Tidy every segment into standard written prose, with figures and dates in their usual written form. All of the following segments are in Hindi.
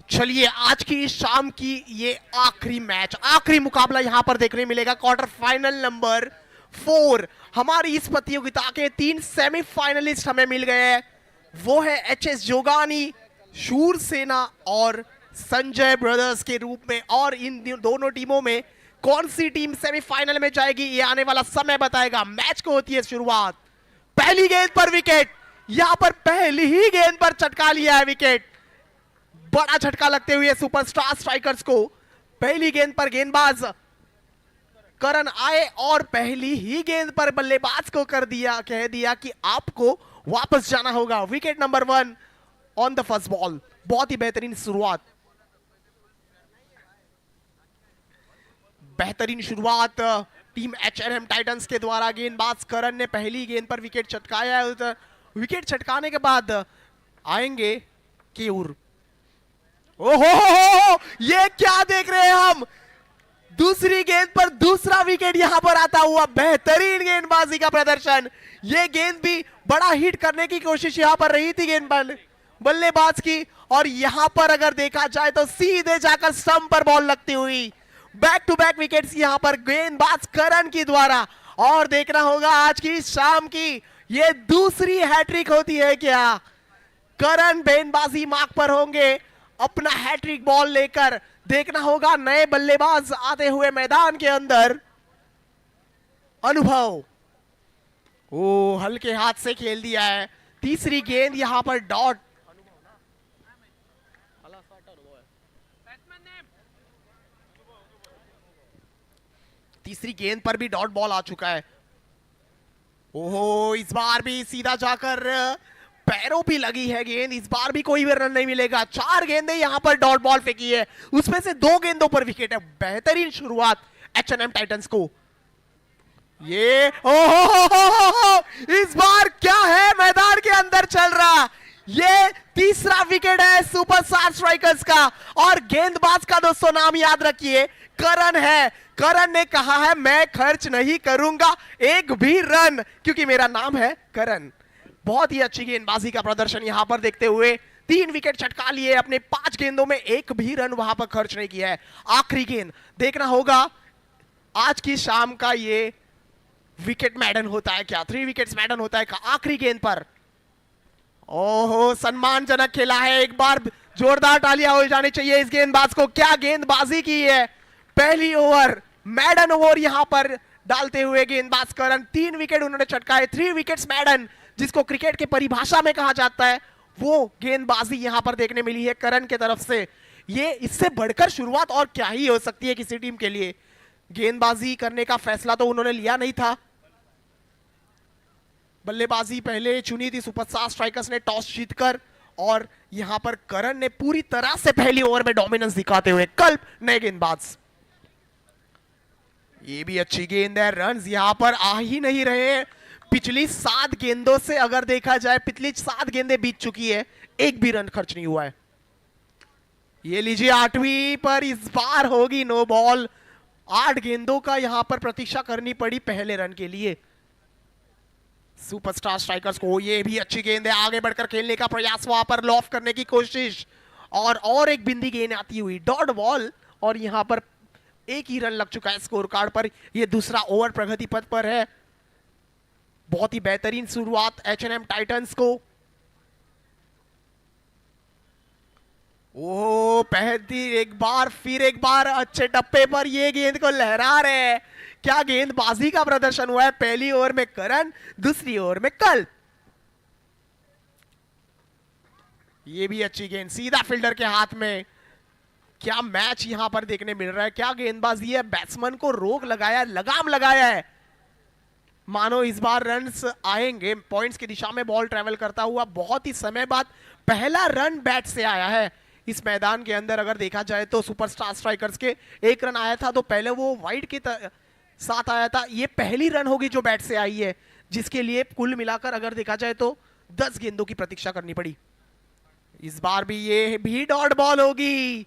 चलिए आज की शाम की ये आखिरी मैच, आखिरी मुकाबला यहां पर देखने मिलेगा। Quarter final number 4। हमारी इस प्रतियोगिता के 3 सेमीफाइनलिस्ट हमें मिल गए हैं। वो है एचएस जोगानी, शूरसेना और संजय ब्रदर्स के रूप में। और इन दोनों टीमों में कौन सी टीम सेमीफाइनल में जाएगी ये आने वाला समय बताएगा। मैच को होती है शुरुआत। पहली गेंद पर विकेट, यहां पर पहली ही गेंद पर चटका लिया है विकेट। बड़ा झटका लगते हुए सुपरस्टार स्ट्राइकर्स को। पहली गेंद पर गेंदबाज करण आए और पहली ही गेंद पर बल्लेबाज को कह दिया कि आपको वापस जाना होगा। Wicket number 1 on the first ball. बहुत ही बेहतरीन शुरुआत, टीम एचएनएम टाइटंस के द्वारा। गेंदबाज करण ने पहली गेंद पर विकेट चटकाया है। विकेट चटकाने के बाद आएंगे केयूर। ओहो, ये क्या देख रहे हैं हम। दूसरी गेंद पर दूसरा विकेट यहां पर आता हुआ। बेहतरीन गेंदबाजी का प्रदर्शन। ये गेंद भी बड़ा हिट करने की कोशिश यहां पर रही थी गेंद बल्लेबाज की। और यहां पर अगर देखा जाए तो सीधे जाकर स्टंप पर बॉल लगती हुई। बैक टू बैक विकेट्स यहां पर गेंदबाज करण की द्वारा। और देखना होगा आज की शाम की ये दूसरी हैट्रिक होती है क्या। करण गेंदबाजी मार्क पर होंगे अपना हैट्रिक बॉल लेकर। देखना होगा नए बल्लेबाज आते हुए मैदान के अंदर। अनुभव ओ हल्के हाथ से खेल दिया है। तीसरी गेंद यहां पर डॉट। तीसरी गेंद पर भी डॉट बॉल आ चुका है। ओहो, इस बार भी सीधा जाकर पैरों भी लगी है गेंद। इस बार भी कोई भी रन नहीं मिलेगा। 4 गेंदें यहां पर डॉट बॉल फेंकी है, उसमें से 2 गेंदों पर विकेट है। बेहतरीन शुरुआत एचएनएम टाइटंस को। ये ओहो, इस बार क्या है मैदान के अंदर चल रहा। ये तीसरा विकेट है सुपरस्टार स्ट्राइकर्स का। और गेंदबाज का दोस्तों नाम याद रखिए, करण है। करण ने कहा है मैं खर्च नहीं करूंगा एक भी रन, क्योंकि मेरा नाम है करण। बहुत ही अच्छी गेंदबाजी का प्रदर्शन यहां पर देखते हुए 3 विकेट चटका लिए अपने 5 गेंदों में। एक भी रन वहां पर खर्च नहीं किया है। आखिरी गेंद देखना होगा आज की शाम का ये विकेट मैडन होता है क्या, 3 विकेट्स मैडन होता है क्या आखिरी गेंद पर। ओहो, सम्मानजनक खेला है। एक बार जोरदार तालियां हो जानी चाहिए इस गेंदबाज को। क्या गेंदबाजी की है। पहली ओवर मैडन ओवर यहां पर डालते हुए गेंदबाज करण। 3 विकेट उन्होंने चटकाए। 3 विकेट्स मैडन, जिसको क्रिकेट के परिभाषा में कहा जाता है, वो गेंदबाजी यहां पर देखने मिली है करण के तरफ से। ये इससे बढ़कर शुरुआत और क्या ही हो सकती है किसी टीम के लिए। गेंदबाजी करने का फैसला तो उन्होंने लिया नहीं था। बल्लेबाजी पहले चुनी थी सुपरस्टार स्ट्राइकर्स ने टॉस जीतकर। और यहां पर करण ने पूरी तरह से पहली ओवर में डोमिनेंस दिखाते हुए कल्प नए गेंदबाज। ये भी अच्छी गेंद है। रन्स यहां पर आ ही नहीं रहे। पिछली 7 गेंदों से अगर देखा जाए, पिछली 7 गेंदें बीत चुकी है, एक भी रन खर्च नहीं हुआ है। ये लीजिए 8वीं पर इस बार होगी नो बॉल। 8 गेंदों का यहां पर प्रतीक्षा करनी पड़ी पहले रन के लिए सुपरस्टार स्ट्राइकर्स को। ये भी अच्छी गेंद है। आगे बढ़कर खेलने का प्रयास, वहां पर लॉफ करने की कोशिश। और एक बिंदी गेंद आती हुई डॉट बॉल। और यहां पर एक ही रन लग चुका है स्कोर कार्ड पर। यह दूसरा ओवर प्रगति पथ पर है। बहुत ही बेहतरीन शुरुआत एचएनएम टाइटंस को। ओह, पहली एक बार अच्छे टप्पे पर ये गेंद को लहरा रहे हैं। क्या गेंदबाजी का प्रदर्शन हुआ है। पहली ओवर में करण, दूसरी ओवर में कल्प। ये भी अच्छी गेंद सीधा फील्डर के हाथ में। क्या मैच यहां पर देखने मिल रहा है। क्या गेंदबाजी है। बैट्समैन को रोक लगाया, लगाम लगाया है। मानो इस बार रन्स आएंगे, पॉइंट्स की दिशा में बॉल ट्रेवल करता हुआ। बहुत ही समय बाद पहला रन बैट से आया है इस मैदान के अंदर। अगर देखा जाए तो सुपरस्टार स्ट्राइकर्स के 1 रन आया था, तो पहले वो वाइड के साथ आया था। ये पहली रन होगी जो बैट से आई है, जिसके लिए कुल मिलाकर अगर देखा जाए तो 10 गेंदों की प्रतीक्षा करनी पड़ी। इस बार भी ये भी डॉट बॉल होगी।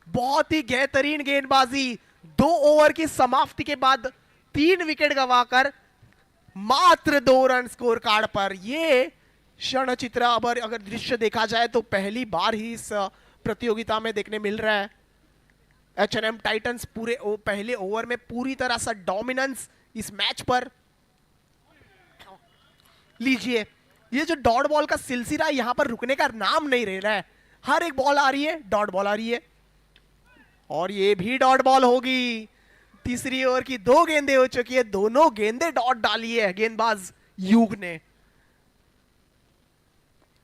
बहुत ही बेहतरीन गेंदबाजी। 2 ओवर की समाप्ति के बाद 3 विकेट गंवाकर मात्र 2 रन स्कोर कार्ड पर। ये क्षण चित्र अगर दृश्य देखा जाए तो पहली बार ही इस प्रतियोगिता में देखने मिल रहा है। H&M टाइटंस पहले ओवर में पूरी तरह से डोमिनेंस इस मैच पर। लीजिए, ये जो डॉट बॉल का सिलसिला यहाँ पर रुकने का नाम नहीं ले रहा है। हर एक बॉल आ रही है, डॉट बॉल आ रही है, और ये भी डॉट बॉल होगी। तीसरी ओवर की 2 गेंदें हो चुकी है, दोनों गेंदें डॉट डाली है गेंदबाज युग ने।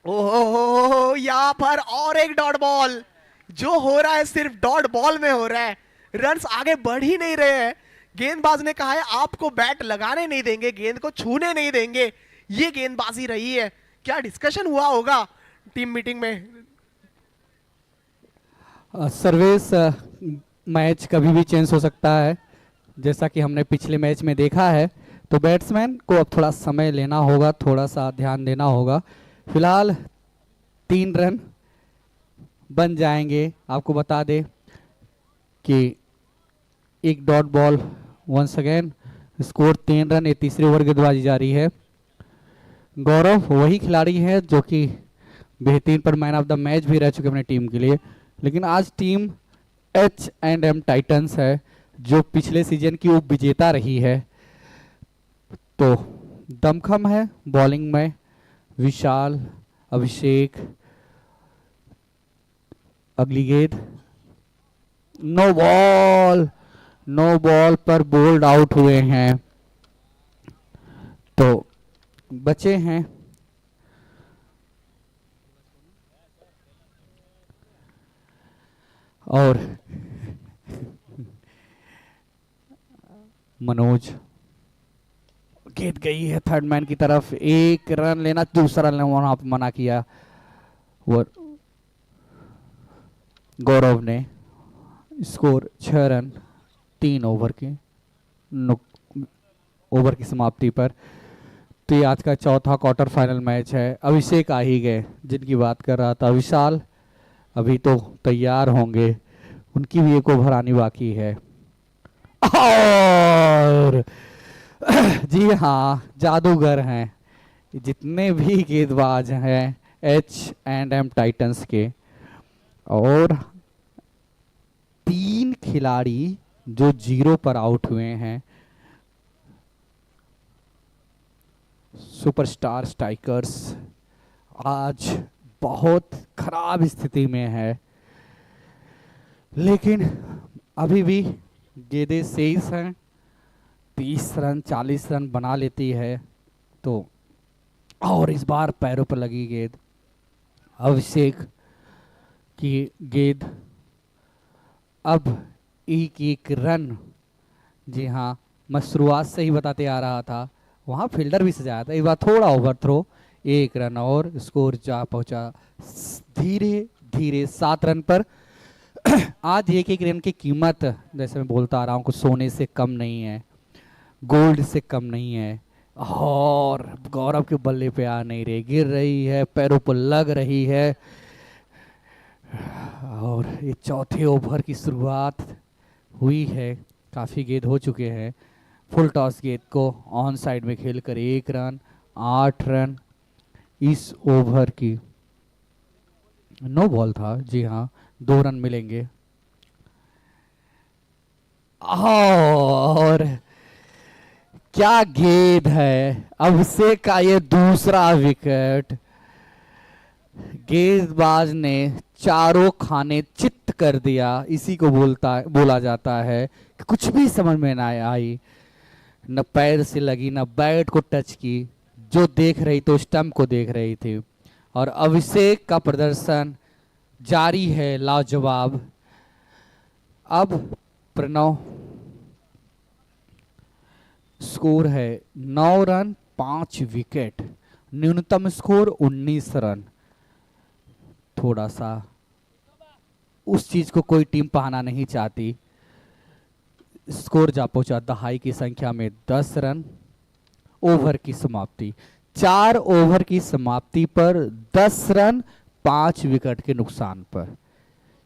ओहो, यहां पर और एक डॉट बॉल। जो हो रहा है सिर्फ डॉट बॉल में हो रहा है, रन्स आगे बढ़ ही नहीं रहे हैं। गेंदबाज ने कहा है आपको बैट लगाने नहीं देंगे, गेंद को छूने नहीं देंगे। ये गेंदबाजी रही है। क्या डिस्कशन हुआ होगा टीम मीटिंग में? सर्वेश, मैच कभी भी चेंज हो सकता है, जैसा कि हमने पिछले मैच में देखा है। तो बैट्समैन को अब थोड़ा समय लेना होगा, थोड़ा सा ध्यान देना होगा। फिलहाल 3 रन बन जाएंगे। आपको बता दें कि एक dot ball, once again score 3 run. ये तीसरी ओवर गेंदबाजी जारी है। गौरव वही खिलाड़ी है जो कि बेहतरीन पर मैन ऑफ द मैच भी रह चुके अपनी टीम के लिए, लेकिन आज टीम H&M टाइटंस है जो पिछले सीजन की उप विजेता रही है। तो दमखम है बॉलिंग में। विशाल, अभिषेक, अगली गेंद नो बॉल पर बोल्ड आउट हुए हैं। तो बचे हैं और मनोज। गेंद गई है थर्ड मैन की तरफ। 1 रन लेना, दूसरा रन वहां पर मना किया और गौरव ने। स्कोर 6 रन 3 ओवर की समाप्ति पर। तो ये आज का चौथा क्वार्टर फाइनल मैच है। अभिषेक आ ही गए जिनकी बात कर रहा था। विशाल अभी तो तैयार होंगे, उनकी भी एक ओवर आनी बाकी है। और जी हाँ, जादूगर हैं जितने भी गेंदबाज हैं H&M टाइटंस के। और 3 खिलाड़ी जो 0 पर आउट हुए हैं। सुपरस्टार स्ट्राइकर्स आज बहुत खराब स्थिति में है, लेकिन अभी भी गेंदें शेष हैं। 30 रन 40 रन बना लेती है। तो और इस बार पैरों पर लगी गेंद। अभिषेक की गेंद अब एक रन। जी हाँ, मैं शुरुआत से ही बताते आ रहा था, वहाँ फील्डर भी सजाया था। इस बार थोड़ा ओवर थ्रो, 1 रन और स्कोर जा पहुंचा धीरे धीरे 7 रन पर। आज एक रन की कीमत, जैसे मैं बोलता आ रहा हूँ, कुछ सोने से कम नहीं है, गोल्ड से कम नहीं है। और गौरव के बल्ले पे आ नहीं रही, गिर रही है, पैरों पर लग रही है। और ये चौथे ओवर की शुरुआत हुई है। काफ़ी गेंद हो चुके हैं। फुल टॉस गेंद को ऑन साइड में खेलकर 1 रन 8 रन इस ओवर की। नो बॉल था, जी हाँ, 2 रन मिलेंगे। और क्या गेंद है, अभिषेक का ये दूसरा विकेट। गेंदबाज ने चारों खाने चित्त कर दिया। इसी को बोला जाता है कि कुछ भी समझ में ना आई, न पैर से लगी न बैट को टच की। जो देख रही तो स्टंप को देख रही थी। और अभिषेक का प्रदर्शन जारी है लाजवाब। अब प्रणव, स्कोर है 9 रन 5 विकेट, न्यूनतम स्कोर 19 रन। थोड़ा सा उस चीज को कोई टीम पाना नहीं चाहती। स्कोर जा पहुंचा दहाई की संख्या में 10 रन। ओवर की समाप्ति, 4 ओवर की समाप्ति पर 10 रन 5 विकेट के नुकसान पर।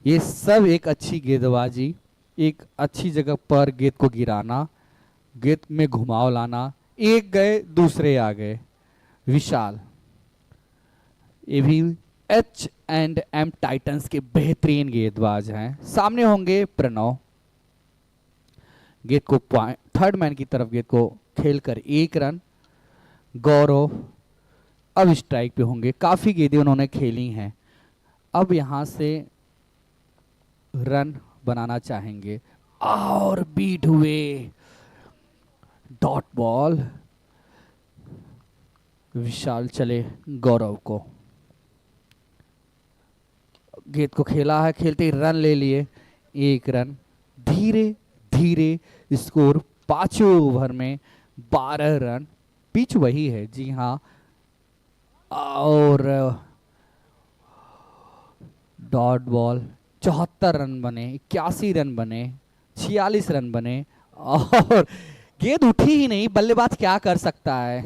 ये सब एक अच्छी गेंदबाजी, एक अच्छी जगह पर गेंद को गिराना, गेंद में घुमाव लाना। एक गए दूसरे आ गए। विशाल ये भी H&M टाइटंस के बेहतरीन गेंदबाज हैं। सामने होंगे प्रणव। गेंद को थर्ड मैन की तरफ गेंद को खेलकर 1 रन। गौरव अब स्ट्राइक पे होंगे। काफी गेंदें उन्होंने खेली हैं, अब यहां से रन बनाना चाहेंगे और बीट हुए। Dot ball. विशाल चले गौरव को, गेंद को खेला है, खेलते ही रन ले लिए। 1 रन। धीरे धीरे स्कोर 5वें ओवर में 12 रन। पिच वही है, जी हाँ। और डॉट बॉल। 74 रन बने, 81 रन बने, 46 रन बने और गेंद उठी ही नहीं। बल्लेबाज क्या कर सकता है,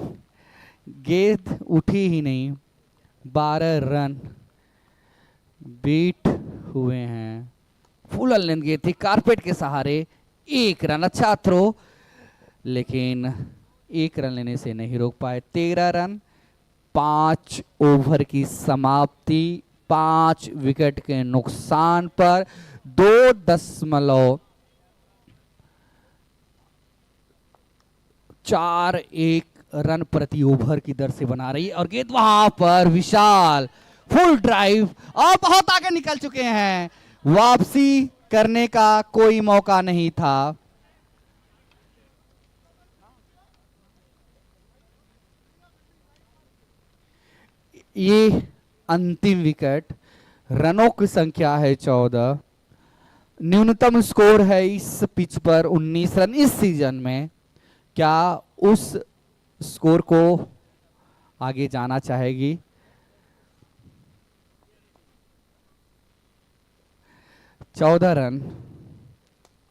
गेंद उठी ही नहीं। 12 रन बीट हुए हैं। फुल लेंथ गेंद थी, कारपेट के सहारे 1 रन। अच्छा थ्रो, लेकिन 1 रन लेने से नहीं रोक पाए। 13 रन, 5 ओवर की समाप्ति। 5 विकेट के नुकसान पर 2.41 रन प्रति ओवर की दर से बना रही है। और गेंद वहां पर विशाल फुल ड्राइव और बहुत आगे निकल चुके हैं। वापसी करने का कोई मौका नहीं था। ये अंतिम विकेट। रनों की संख्या है 14। न्यूनतम स्कोर है इस पिच पर 19 रन इस सीजन में। क्या उस स्कोर को आगे जाना चाहेगी? चौदह रन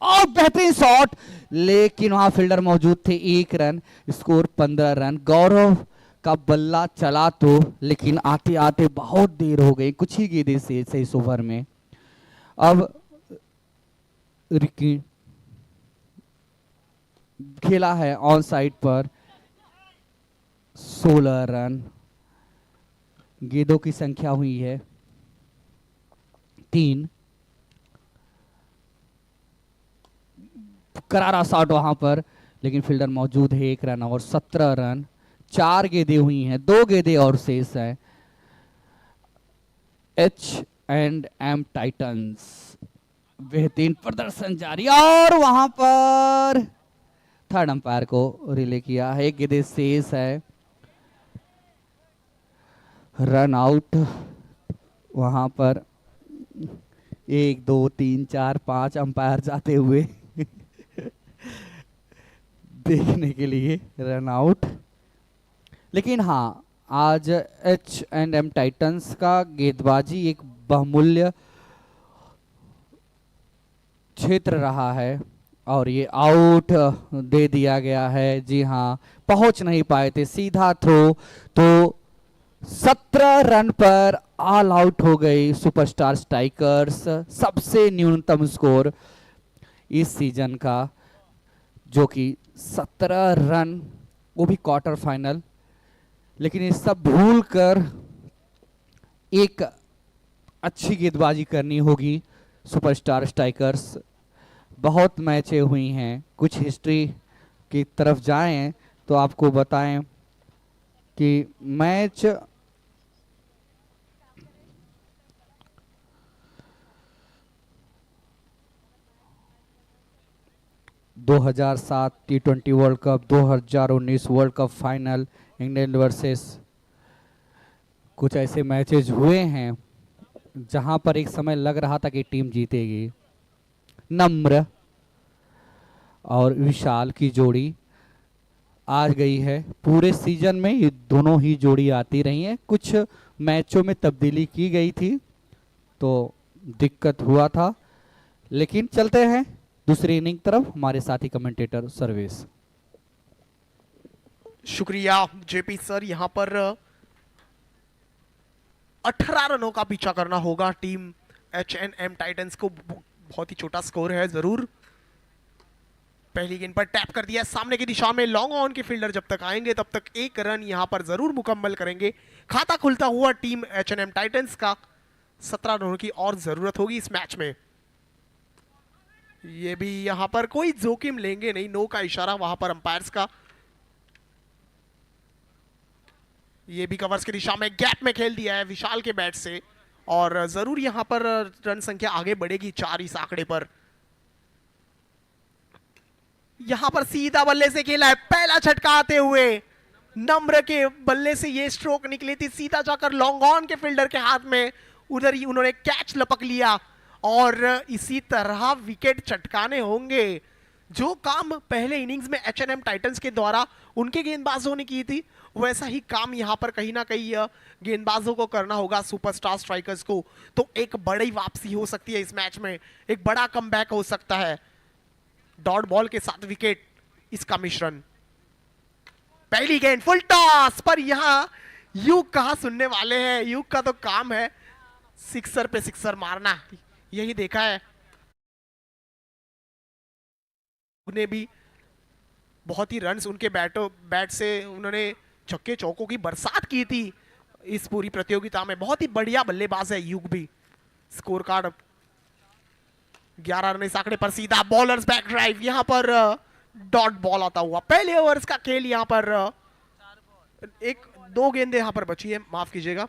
और बेहतरीन शॉट, लेकिन वहां फील्डर मौजूद थे। 1 रन, स्कोर 15 रन। गौरव का बल्ला चला तो, लेकिन आते आते बहुत देर हो गई, कुछ ही गेंदें से इस ओवर में। अब रिकी खेला है ऑन साइड पर। 16 रन। गेंदों की संख्या हुई है 3। करारा शॉट वहां पर, लेकिन फील्डर मौजूद है। 1 रन और 17 रन। 4 गेंदें हुई हैं, 2 गेंदें और शेष है। H&M टाइटंस बेहतरीन प्रदर्शन जारी, और वहां पर थर्ड अंपायर को रिले किया है। 1 गेंदें शेष है। रन आउट वहां पर 1 2 3 4 5 अंपायर जाते हुए देखने के लिए रन आउट। लेकिन हाँ, आज H&M टाइटंस का गेंदबाजी एक बहुमूल्य क्षेत्र रहा है और ये आउट दे दिया गया है। जी हाँ, पहुंच नहीं पाए थे, सीधा थ्रो। तो 17 रन पर ऑल आउट हो गई सुपरस्टार स्ट्राइकर्स। सबसे न्यूनतम स्कोर इस सीजन का, जो कि 17 रन, वो भी क्वार्टर फाइनल। लेकिन ये सब भूल कर एक अच्छी गेंदबाजी करनी होगी सुपरस्टार स्ट्राइकर्स। बहुत मैचें हुई हैं, कुछ हिस्ट्री की तरफ जाएं तो आपको बताएं कि match 2007 T20 world cup, 2019 world cup final England versus, कुछ ऐसे मैचेस हुए हैं जहां पर एक समय लग रहा था कि टीम जीतेगी। नम्र और विशाल की जोड़ी आ गई है। पूरे सीजन में ये दोनों ही जोड़ी आती रही हैं। कुछ मैचों में तब्दीली की गई थी तो दिक्कत हुआ था, लेकिन चलते हैं दूसरी इनिंग तरफ। हमारे साथी कमेंटेटर सर्वेश। शुक्रिया जेपी सर। यहां पर 18 रनों का पीछा करना होगा टीम H&M टाइटंस को। बहुत ही छोटा स्कोर है जरूर। पहली गेंद पर टैप कर दिया सामने की दिशा में। लॉन्ग ऑन के फील्डर जब तक आएंगे तब तक एक रन यहां पर जरूर मुकम्मल करेंगे। खाता खुलता हुआ टीम एच&एम टाइटंस का 17 रनों की और जरूरत होगी इस मैच में। ये भी यहां पर कोई जोखिम लेंगे नहीं, नो का इशारा वहां पर अंपायर्स का। ये भी कवर्स की दिशा में गैप में खेल दिया है विशाल के बैट से, और जरूर यहां पर रन संख्या आगे बढ़ेगी 4 इस आंकड़े पर। यहां पर सीधा बल्ले से खेला है, पहला झटका आते हुए नम्र के बल्ले से ये स्ट्रोक निकली थी, सीधा जाकर लॉन्ग ऑन के फील्डर के हाथ में, उधर ही उन्होंने कैच लपक लिया और इसी तरह विकेट चटकाने होंगे। जो काम पहले इनिंग्स में एच&एम टाइटंस के द्वारा उनके गेंदबाजों ने की थी, वैसा ही काम यहां पर कहीं ना कहीं गेंदबाजों को करना होगा, सुपरस्टार स्ट्राइकर्स को। तो एक बड़ी वापसी हो सकती है इस मैच में, एक बड़ा कमबैक हो सकता है। डॉट बॉल के साथ विकेट इसका मिश्रण। पहली गेंद फुल टॉस पर, यहां युग कहां सुनने वाले हैं, युग का तो काम है सिक्सर पे सिक्सर मारना, यही देखा है। उन्हें भी बहुत ही रन्स उनके बैट से उन्होंने छक्के चौकों की बरसात की थी इस पूरी प्रतियोगिता में। बहुत ही बढ़िया बल्लेबाज है युग भी। स्कोर कार्ड 11 रन इस आंकड़े पर, सीधा बॉलर्स बैक ड्राइव, यहां पर डॉट बॉल आता हुआ। पहले ओवर्स का खेल यहां पर एक 2 गेंदें यहां पर बची है, माफ कीजिएगा।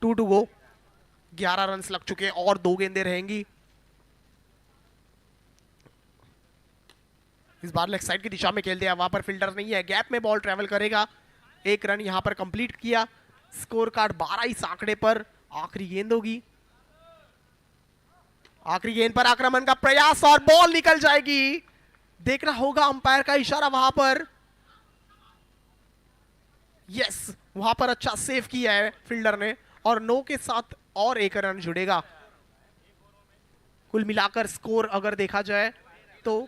2 टू गो, 11 रन लग चुके हैं और 2 गेंदें रहेंगी। इस बार लेग साइड की दिशा में खेल दिया, वहां पर फील्डर नहीं है, गैप में बॉल ट्रेवल करेगा। 1 रन यहां पर कंप्लीट किया। स्कोर कार्ड 12 इस आंकड़े पर। आखिरी गेंद होगी, आखिरी गेंद पर आक्रमण का प्रयास और बॉल निकल जाएगी। देखना होगा अंपायर का इशारा वहां पर। यस, वहां पर अच्छा सेव किया है फील्डर ने, और नो के साथ और 1 रन जुड़ेगा। कुल मिलाकर स्कोर अगर देखा जाए तो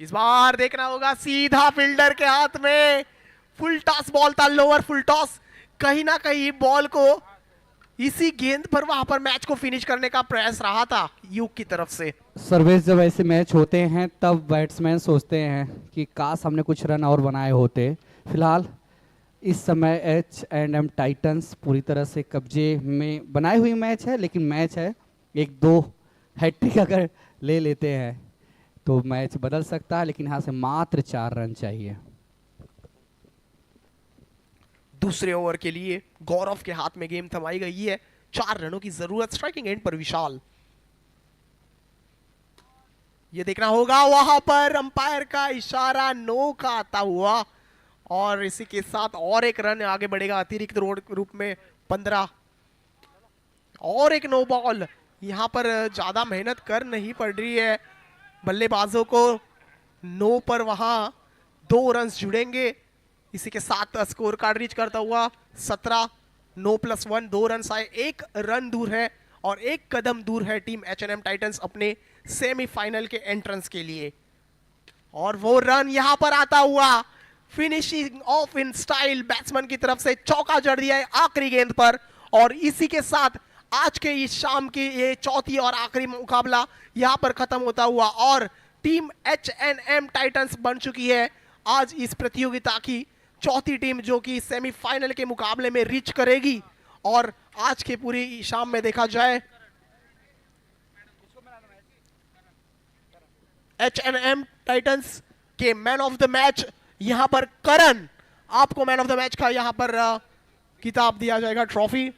इस बार देखना होगा, सीधा फील्डर के हाथ में फुल टॉस बॉल था, लोअर फुल टॉस। कहीं ना कहीं बॉल को इसी गेंद पर वहां पर मैच को फिनिश करने का प्रयास रहा था युग की तरफ से। सर्वेश, जब ऐसे मैच होते हैं तब बैट्समैन सोचते हैं कि काश हमने कुछ रन और बनाए होते। फिलहाल इस समय एच&एम टाइटंस पूरी तरह से कब्जे में बनाई हुई मैच है, लेकिन मैच है 1-2 हैट्रिक अगर ले लेते हैं तो मैच बदल सकता है, लेकिन यहाँ से मात्र 4 रन चाहिए। दूसरे ओवर के लिए गौरव के हाथ में गेम थमाई गई है, 4 रनों की जरूरत स्ट्राइकिंग एंड पर विशाल। ये देखना होगा, वहां पर अंपायर का इशारा नो का आता हुआ, और इसी के साथ और 1 रन आगे बढ़ेगा अतिरिक्त रूप में 15। और एक नो बॉल, यहां पर ज्यादा मेहनत कर नहीं पड़ रही है बल्लेबाजों को। नो पर वहां 2 रन जुड़ेंगे। इसी के साथ स्कोर कार्ड रीच करता हुआ 17। 9 + 1 2 रन आए, 1 रन दूर है और 1 कदम दूर है टीम एच&एम टाइटंस अपने सेमीफाइनल के एंट्रेंस के लिए। और वो रन यहां पर आता हुआ, finishing of in style, batsman की तरफ से चौका जड़ दिया है आखिरी गेंद पर। और इसी के साथ आज के इस शाम की ये चौथी और आखिरी मुकाबला यहां पर खत्म होता हुआ, और टीम एच&एम टाइटंस बन चुकी है आज इस प्रतियोगिता की चौथी टीम, जो कि सेमीफाइनल के मुकाबले में रीच करेगी। और आज के पूरी शाम में देखा जाए एच&एम टाइटंस के मैन ऑफ द मैच यहां पर करण, आपको मैन ऑफ द मैच का यहां पर किताब दिया जाएगा, ट्रॉफी।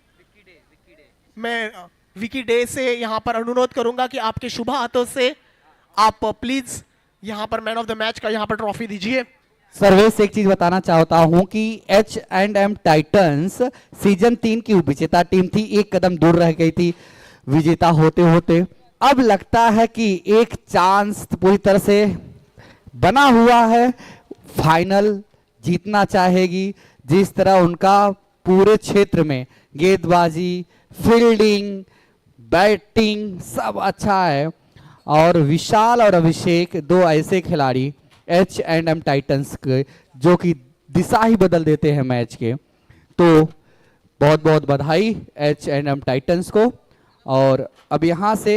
मैं विकी डे से यहां पर अनुरोध करूंगा कि आपके शुभ हाथों से आप प्लीज यहां पर मैन ऑफ द मैच का यहां पर ट्रॉफी दीजिए। सर्वेश, एक चीज बताना चाहता हूं कि एच&एम टाइटंस सीजन 3 की विजेता टीम थी, 1 कदम दूर रह गई थी विजेता होते होते। अब लगता है कि एक चांस पूरी तरह से बना हुआ है, फाइनल जीतना चाहेगी। जिस तरह उनका पूरे क्षेत्र में गेंदबाजी, फील्डिंग, बैटिंग सब अच्छा है, और विशाल और अभिषेक 2 ऐसे खिलाड़ी एच&एम टाइटंस के जो कि दिशा ही बदल देते हैं मैच के। तो बहुत बहुत बधाई H&M टाइटंस को। और अब यहाँ से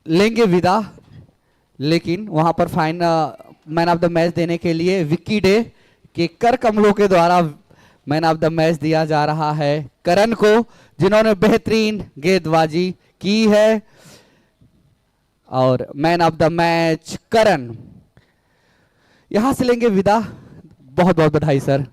लेंगे विदा, लेकिन वहाँ पर मैन ऑफ द मैच देने के लिए विक्की डे के कर कमलों के द्वारा मैन ऑफ द मैच दिया जा रहा है करण को, जिन्होंने बेहतरीन गेंदबाजी की है। और मैन ऑफ द मैच करण। यहां से लेंगे विदा, बहुत बहुत बधाई सर।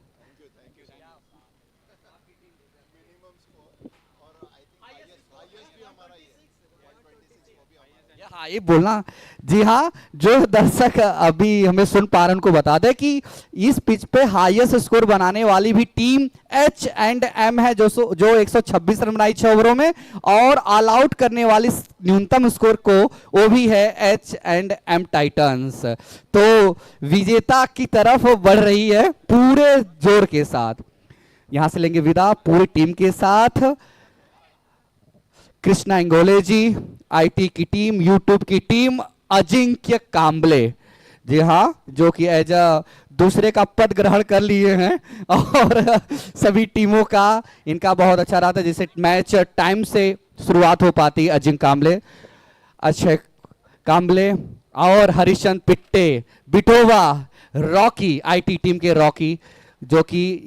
हाँ ये बोलना, जी हाँ, जो दर्शक अभी हमें सुन पा रहे हैं उनको बता दें कि इस पिच पे हाईएस्ट स्कोर बनाने वाली भी टीम H&M है, जो 126 रन बनाई 6 ओवरों में, और ऑल आउट करने वाली न्यूनतम स्कोर को वो भी है H&M टाइटंस। तो विजेता की तरफ बढ़ रही है पूरे जोर के साथ। यहां से लेंगे विदा पूरी टीम के साथ कृष्णा इंगोले जी, आईटी की टीम, यूट्यूब की टीम, अजिंक्य कांबले, जी हाँ, जो कि एज दूसरे का पद ग्रहण कर लिए हैं। और सभी टीमों का इनका बहुत अच्छा रहा था, जिससे मैच टाइम से शुरुआत हो पाती। अजिंक्य कांबले, अक्षय कांबले और हरिश्चंद्र पिट्टे, बिटोवा, रॉकी, आईटी टीम के रॉकी, जो कि